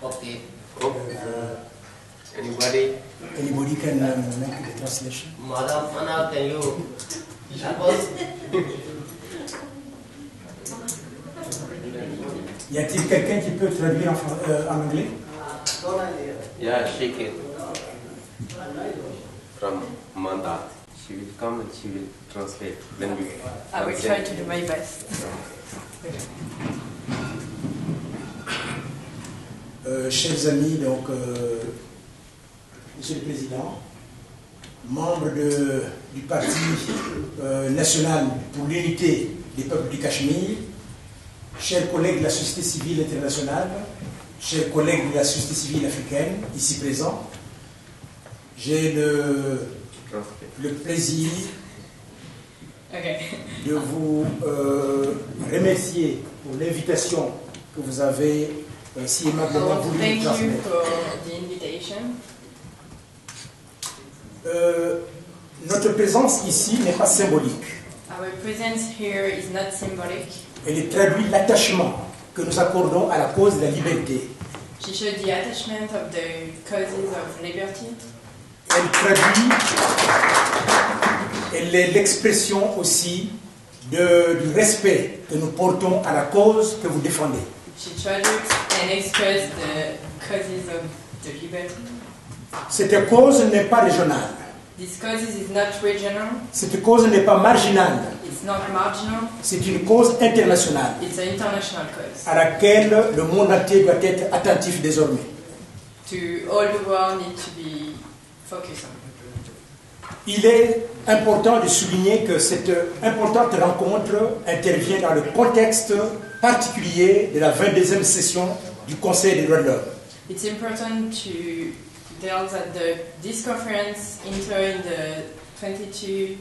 Okay. Anybody? Anybody can make the translation? Madam Anna, can you help us? Y a-t-il quelqu'un qui peut traduire en anglais? Yeah, shake it. From Manda. She will come and she will translate. Then we. I will try to do my best. Chers amis, donc, Monsieur le Président, membre du Parti national pour l'unité des peuples du Cachemire, chers collègues de la société civile internationale, chers collègues de la société civile africaine, ici présents, j'ai le plaisir de vous remercier pour l'invitation que vous avez si aimablement voulu nous transmettre. Notre présence ici n'est pas symbolique. Our presence here is not symbolic. Elle traduit l'attachement que nous accordons à la cause de la liberté. She showed the attachment of the causes of liberty. Elle est l'expression aussi du respect que nous portons à la cause que vous défendez. She traduced and expressed the causes of the liberty. Cette cause n'est pas régionale. This cause is not regional. Cette cause n'est pas marginale. It's not marginal. C'est une cause internationale. It's an international cause. À laquelle le monde entier doit être attentif désormais. To all the world need to be focused on. Il est important de souligner que cette importante rencontre intervient dans le contexte particulier de la 22e session du Conseil des droits de l'homme. It's important to tell that this conference entering the 22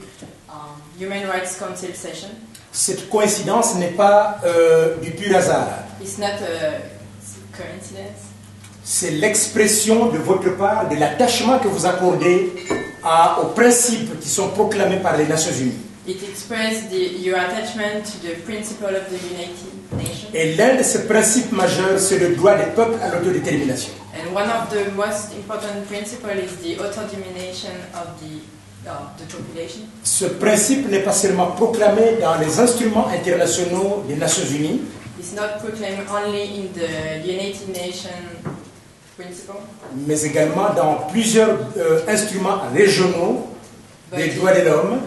Human Rights Council session. Cette coïncidence n'est pas du pur hasard. It's not a coincidence. C'est l'expression de votre part de l'attachement que vous accordez aux principes qui sont proclamés par les Nations Unies. It expresses your attachment to the principle of the United Nations. Et l'un de ces principes majeurs, c'est le droit des peuples à l'autodétermination. And one of the most important principles is the autodetermination of the population. Ce principe n'est pas seulement proclamé dans les instruments internationaux des Nations Unies. It's not proclaimed only in the United Nations principle. Mais également dans plusieurs instruments régionaux des droits de l'homme.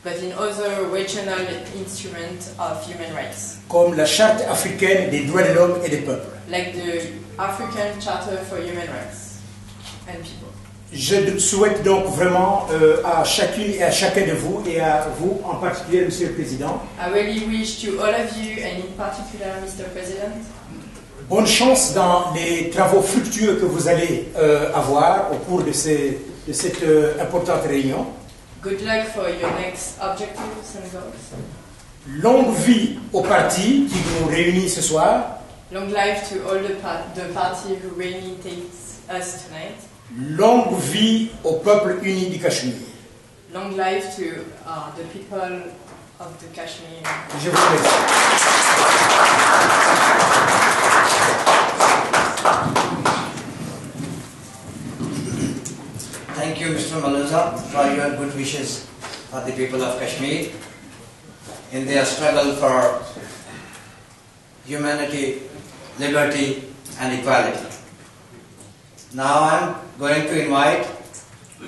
But in other regional instruments of human rights. Comme la Charte africaine des droits de l'homme et des peuples. Like the African Charter for Human Rights and People. Je souhaite donc vraiment à chacune et à chacun de vous, et à vous en particulier, Monsieur le Président, I really wish to all of you, and in particular Mr. President, bonne chance dans les travaux fructueux que vous allez avoir au cours de cette importante réunion. Good luck for your next objectives and goals. Longue vie au parti qui nous réunit ce soir. Long life to all the party who reunites us tonight. Longue vie au peuple uni du Cachemire. Long life to the people of the Kashmir. Je vous remercie. Thank you, Mr. Maluza, for your good wishes for the people of Kashmir in their struggle for humanity, liberty, and equality. Now I am going to invite